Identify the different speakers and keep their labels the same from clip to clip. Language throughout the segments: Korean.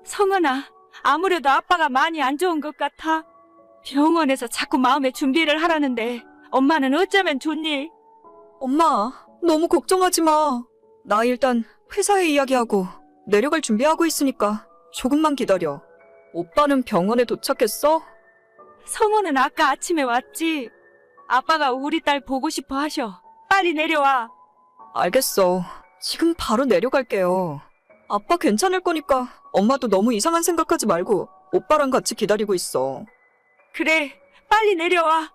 Speaker 1: 성은아, 아무래도 아빠가 많이 안 좋은 것 같아. 병원에서 자꾸 마음의 준비를 하라는데 엄마는 어쩌면 좋니?
Speaker 2: 엄마, 너무 걱정하지 마. 나 일단 회사에 이야기하고 내려갈 준비하고 있으니까 조금만 기다려. 오빠는 병원에 도착했어?
Speaker 1: 성은은 아까 아침에 왔지. 아빠가 우리 딸 보고 싶어 하셔. 빨리 내려와.
Speaker 2: 알겠어. 지금 바로 내려갈게요. 아빠 괜찮을 거니까 엄마도 너무 이상한 생각하지 말고 오빠랑 같이 기다리고 있어.
Speaker 1: 그래, 빨리 내려와.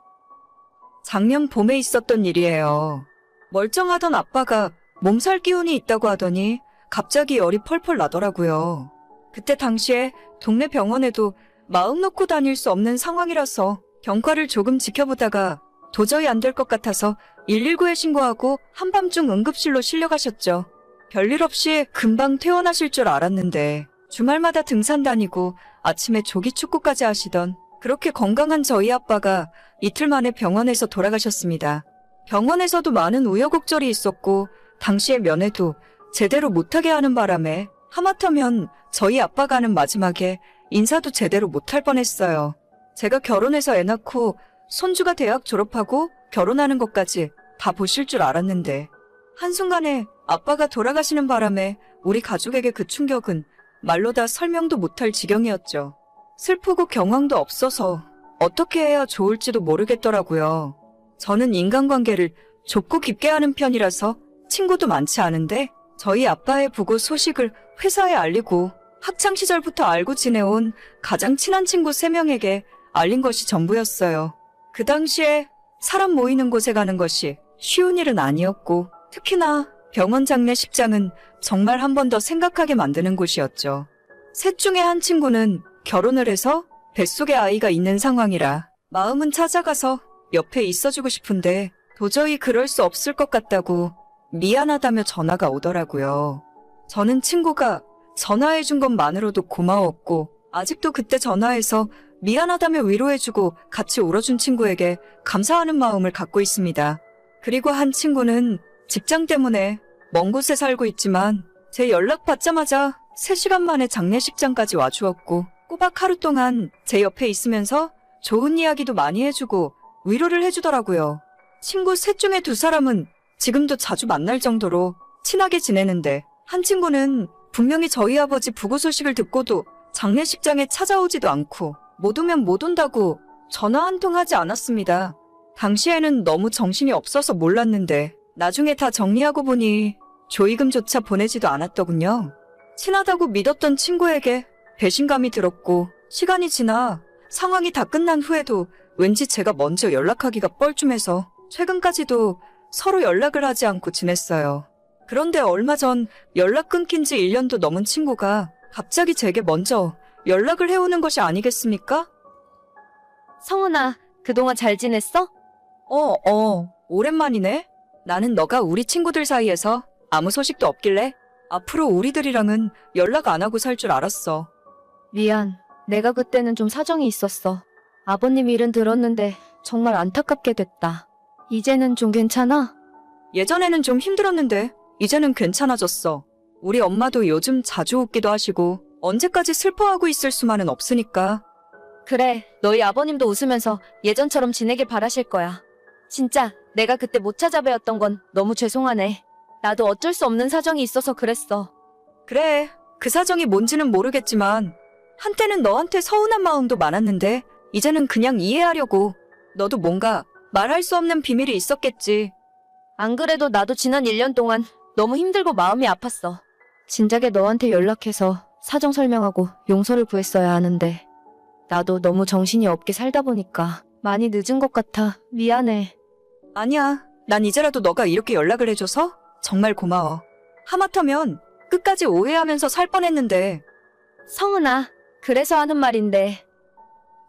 Speaker 2: 작년 봄에 있었던 일이에요. 멀쩡하던 아빠가 몸살 기운이 있다고 하더니 갑자기 열이 펄펄 나더라고요. 그때 당시에 동네 병원에도 마음 놓고 다닐 수 없는 상황이라서 경과를 조금 지켜보다가 도저히 안 될 것 같아서 119에 신고하고 한밤중 응급실로 실려가셨죠. 별일 없이 금방 퇴원하실 줄 알았는데 주말마다 등산 다니고 아침에 조기 축구까지 하시던 그렇게 건강한 저희 아빠가 이틀 만에 병원에서 돌아가셨습니다. 병원에서도 많은 우여곡절이 있었고 당시에 면회도 제대로 못하게 하는 바람에 하마터면 저희 아빠가 하는 마지막에 인사도 제대로 못할 뻔했어요. 제가 결혼해서 애 낳고 손주가 대학 졸업하고 결혼하는 것까지 다 보실 줄 알았는데 한순간에 아빠가 돌아가시는 바람에 우리 가족에게 그 충격은 말로 다 설명도 못할 지경이었죠. 슬프고 경황도 없어서 어떻게 해야 좋을지도 모르겠더라고요. 저는 인간관계를 좁고 깊게 하는 편이라서 친구도 많지 않은데 저희 아빠의 부고 소식을 회사에 알리고 학창시절부터 알고 지내온 가장 친한 친구 3명에게 알린 것이 전부였어요. 그 당시에 사람 모이는 곳에 가는 것이 쉬운 일은 아니었고 특히나 병원 장례식장은 정말 한 번 더 생각하게 만드는 곳이었죠. 셋 중에 한 친구는 결혼을 해서 뱃속에 아이가 있는 상황이라 마음은 찾아가서 옆에 있어주고 싶은데 도저히 그럴 수 없을 것 같다고 미안하다며 전화가 오더라고요. 저는 친구가 전화해준 것만으로도 고마웠고 아직도 그때 전화해서 미안하다며 위로해주고 같이 울어준 친구에게 감사하는 마음을 갖고 있습니다. 그리고 한 친구는 직장 때문에 먼 곳에 살고 있지만 제 연락 받자마자 3시간 만에 장례식장까지 와주었고 꼬박 하루 동안 제 옆에 있으면서 좋은 이야기도 많이 해주고 위로를 해주더라고요. 친구 셋 중에 2사람은 지금도 자주 만날 정도로 친하게 지내는데 한 친구는 분명히 저희 아버지 부고 소식을 듣고도 장례식장에 찾아오지도 않고 못 오면 못 온다고 전화 한 통 하지 않았습니다. 당시에는 너무 정신이 없어서 몰랐는데 나중에 다 정리하고 보니 조의금조차 보내지도 않았더군요. 친하다고 믿었던 친구에게 배신감이 들었고 시간이 지나 상황이 다 끝난 후에도 왠지 제가 먼저 연락하기가 뻘쭘해서 최근까지도 서로 연락을 하지 않고 지냈어요. 그런데 얼마 전 연락 끊긴 지 1년도 넘은 친구가 갑자기 제게 먼저 연락을 해오는 것이 아니겠습니까?
Speaker 3: 성은아, 그동안 잘 지냈어?
Speaker 2: 오랜만이네. 나는 너가 우리 친구들 사이에서 아무 소식도 없길래 앞으로 우리들이랑은 연락 안 하고 살 줄 알았어.
Speaker 3: 미안. 내가 그때는 좀 사정이 있었어. 아버님 일은 들었는데 정말 안타깝게 됐다. 이제는 좀 괜찮아?
Speaker 2: 예전에는 좀 힘들었는데 이제는 괜찮아졌어. 우리 엄마도 요즘 자주 웃기도 하시고 언제까지 슬퍼하고 있을 수만은 없으니까.
Speaker 3: 그래, 너희 아버님도 웃으면서 예전처럼 지내길 바라실 거야. 진짜 내가 그때 못 찾아뵈었던 건 너무 죄송하네. 나도 어쩔 수 없는 사정이 있어서 그랬어.
Speaker 2: 그래, 그 사정이 뭔지는 모르겠지만 한때는 너한테 서운한 마음도 많았는데 이제는 그냥 이해하려고. 너도 뭔가 말할 수 없는 비밀이 있었겠지.
Speaker 3: 안 그래도 나도 지난 1년 동안 너무 힘들고 마음이 아팠어. 진작에 너한테 연락해서 사정 설명하고 용서를 구했어야 하는데 나도 너무 정신이 없게 살다 보니까 많이 늦은 것 같아. 미안해.
Speaker 2: 아니야, 난 이제라도 너가 이렇게 연락을 해줘서 정말 고마워. 하마터면 끝까지 오해하면서 살 뻔했는데.
Speaker 3: 성은아, 그래서 하는 말인데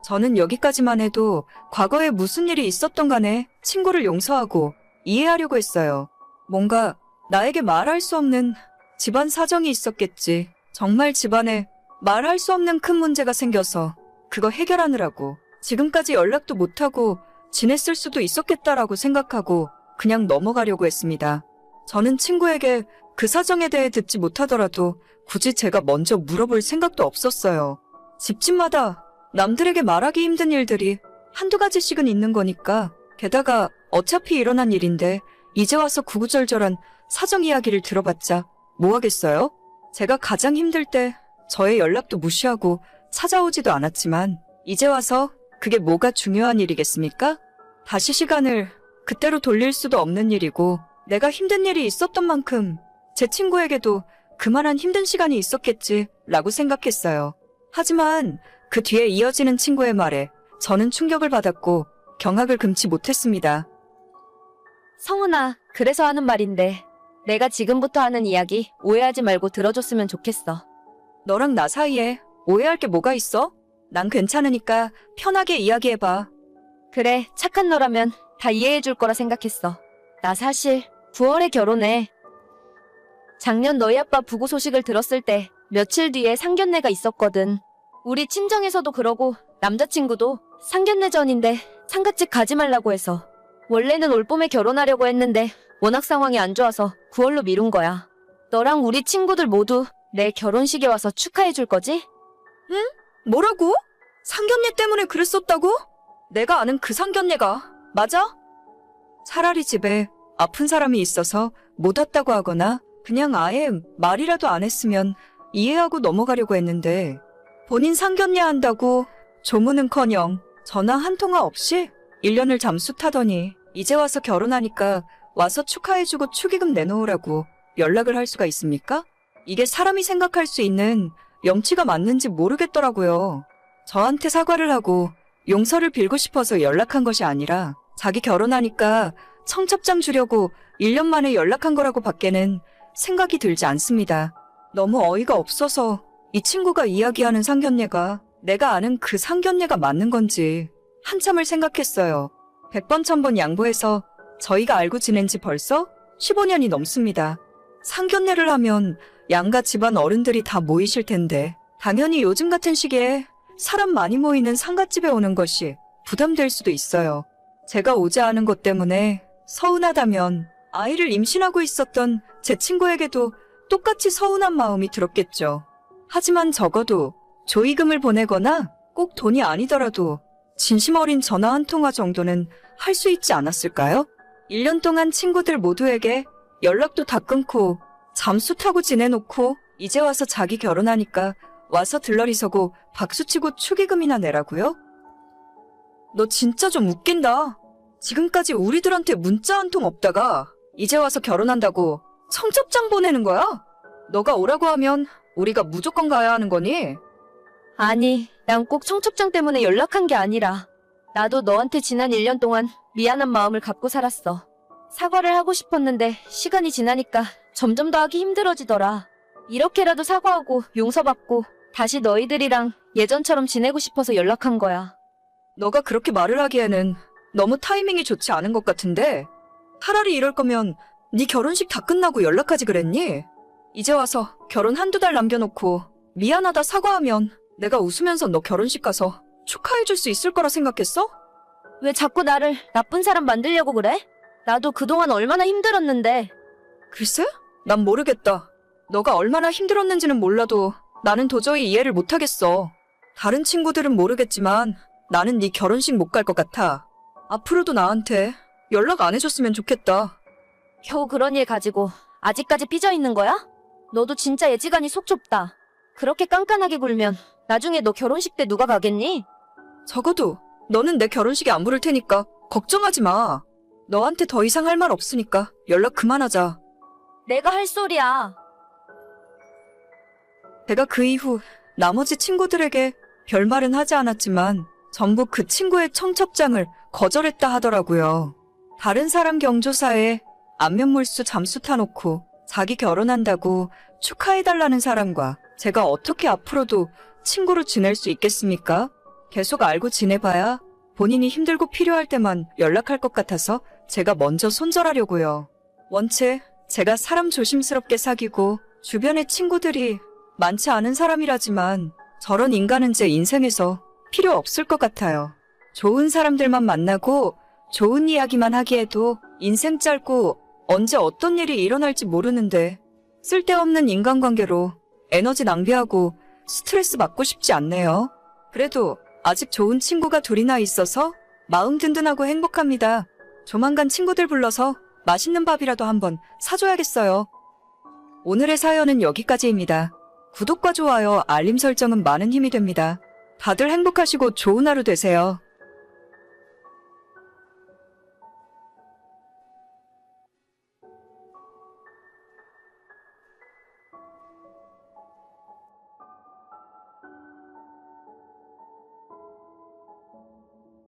Speaker 2: 저는 여기까지만 해도 과거에 무슨 일이 있었던 간에 친구를 용서하고 이해하려고 했어요. 뭔가 나에게 말할 수 없는 집안 사정이 있었겠지. 정말 집안에 말할 수 없는 큰 문제가 생겨서 그거 해결하느라고 지금까지 연락도 못하고 지냈을 수도 있었겠다라고 생각하고 그냥 넘어가려고 했습니다. 저는 친구에게 그 사정에 대해 듣지 못하더라도 굳이 제가 먼저 물어볼 생각도 없었어요. 집집마다 남들에게 말하기 힘든 일들이 한두 가지씩은 있는 거니까, 게다가 어차피 일어난 일인데 이제 와서 구구절절한 사정 이야기를 들어봤자 뭐 하겠어요? 제가 가장 힘들 때 저의 연락도 무시하고 찾아오지도 않았지만 이제 와서 그게 뭐가 중요한 일이겠습니까? 다시 시간을 그때로 돌릴 수도 없는 일이고, 내가 힘든 일이 있었던 만큼 제 친구에게도 그만한 힘든 시간이 있었겠지라고 생각했어요. 하지만 그 뒤에 이어지는 친구의 말에 저는 충격을 받았고 경악을 금치 못했습니다.
Speaker 3: 성은아, 그래서 하는 말인데 내가 지금부터 하는 이야기 오해하지 말고 들어줬으면 좋겠어.
Speaker 2: 너랑 나 사이에 오해할 게 뭐가 있어? 난 괜찮으니까 편하게 이야기해봐.
Speaker 3: 그래, 착한 너라면 다 이해해줄 거라 생각했어. 나 사실 9월에 결혼해. 작년 너희 아빠 부고 소식을 들었을 때 며칠 뒤에 상견례가 있었거든. 우리 친정에서도 그러고 남자친구도 상견례 전인데 상갓집 가지 말라고 해서. 원래는 올봄에 결혼하려고 했는데 워낙 상황이 안 좋아서 9월로 미룬 거야. 너랑 우리 친구들 모두 내 결혼식에 와서 축하해줄 거지?
Speaker 2: 뭐라고? 상견례 때문에 그랬었다고? 내가 아는 그 상견례가 맞아? 차라리 집에 아픈 사람이 있어서 못 왔다고 하거나 그냥 아예 말이라도 안 했으면 이해하고 넘어가려고 했는데, 본인 상견례 한다고 조문은커녕 전화 한 통화 없이 1년을 잠수 타더니 이제 와서 결혼하니까 와서 축하해주고 축의금 내놓으라고 연락을 할 수가 있습니까? 이게 사람이 생각할 수 있는 염치가 맞는지 모르겠더라고요. 저한테 사과를 하고 용서를 빌고 싶어서 연락한 것이 아니라 자기 결혼하니까 청첩장 주려고 1년 만에 연락한 거라고 밖에는 생각이 들지 않습니다. 너무 어이가 없어서 이 친구가 이야기하는 상견례가 내가 아는 그 상견례가 맞는 건지 한참을 생각했어요. 100번 1000번 양보해서 저희가 알고 지낸 지 벌써 15년이 넘습니다. 상견례를 하면 양가 집안 어른들이 다 모이실 텐데 당연히 요즘 같은 시기에 사람 많이 모이는 상갓집에 오는 것이 부담될 수도 있어요. 제가 오지 않은 것 때문에 서운하다면 아이를 임신하고 있었던 제 친구에게도 똑같이 서운한 마음이 들었겠죠. 하지만 적어도 조의금을 보내거나 꼭 돈이 아니더라도 진심 어린 전화 한 통화 정도는 할 수 있지 않았을까요? 1년 동안 친구들 모두에게 연락도 다 끊고 잠수 타고 지내놓고 이제 와서 자기 결혼하니까 와서 들러리서고 박수치고 축의금이나 내라고요? 너 진짜 좀 웃긴다. 지금까지 우리들한테 문자 한 통 없다가 이제 와서 결혼한다고 청첩장 보내는 거야? 너가 오라고 하면 우리가 무조건 가야 하는 거니?
Speaker 3: 아니, 난 꼭 청첩장 때문에 연락한 게 아니라 나도 너한테 지난 1년 동안 미안한 마음을 갖고 살았어. 사과를 하고 싶었는데 시간이 지나니까 점점 더 하기 힘들어지더라. 이렇게라도 사과하고 용서받고 다시 너희들이랑 예전처럼 지내고 싶어서 연락한 거야.
Speaker 2: 너가 그렇게 말을 하기에는 너무 타이밍이 좋지 않은 것 같은데, 차라리 이럴 거면 네 결혼식 다 끝나고 연락하지 그랬니? 이제 와서 결혼 한두 달 남겨놓고 미안하다 사과하면 내가 웃으면서 너 결혼식 가서 축하해줄 수 있을 거라 생각했어?
Speaker 3: 왜 자꾸 나를 나쁜 사람 만들려고 그래? 나도 그동안 얼마나 힘들었는데.
Speaker 2: 글쎄? 난 모르겠다. 너가 얼마나 힘들었는지는 몰라도 나는 도저히 이해를 못하겠어. 다른 친구들은 모르겠지만 나는 네 결혼식 못 갈 것 같아. 앞으로도 나한테 연락 안 해줬으면 좋겠다.
Speaker 3: 겨우 그런 일 가지고 아직까지 삐져있는 거야? 너도 진짜 애지간히 속 좁다. 그렇게 깐깐하게 굴면 나중에 너 결혼식 때 누가 가겠니?
Speaker 2: 적어도 너는 내 결혼식에 안 부를 테니까 걱정하지 마. 너한테 더 이상 할 말 없으니까 연락 그만하자.
Speaker 3: 내가 할 소리야.
Speaker 2: 제가 그 이후 나머지 친구들에게 별말은 하지 않았지만 전부 그 친구의 청첩장을 거절했다 하더라고요. 다른 사람 경조사에 안면물수 잠수 타놓고 자기 결혼한다고 축하해달라는 사람과 제가 어떻게 앞으로도 친구로 지낼 수 있겠습니까? 계속 알고 지내봐야 본인이 힘들고 필요할 때만 연락할 것 같아서 제가 먼저 손절하려고요. 원체 제가 사람 조심스럽게 사귀고 주변의 친구들이 많지 않은 사람이라지만 저런 인간은 제 인생에서 필요 없을 것 같아요. 좋은 사람들만 만나고 좋은 이야기만 하기에도 인생 짧고 언제 어떤 일이 일어날지 모르는데 쓸데없는 인간관계로 에너지 낭비하고 스트레스 받고 싶지 않네요. 그래도 아직 좋은 친구가 둘이나 있어서 마음 든든하고 행복합니다. 조만간 친구들 불러서 맛있는 밥이라도 한번 사줘야겠어요. 오늘의 사연은 여기까지입니다. 구독과 좋아요, 알림 설정은 많은 힘이 됩니다. 다들 행복하시고 좋은 하루 되세요.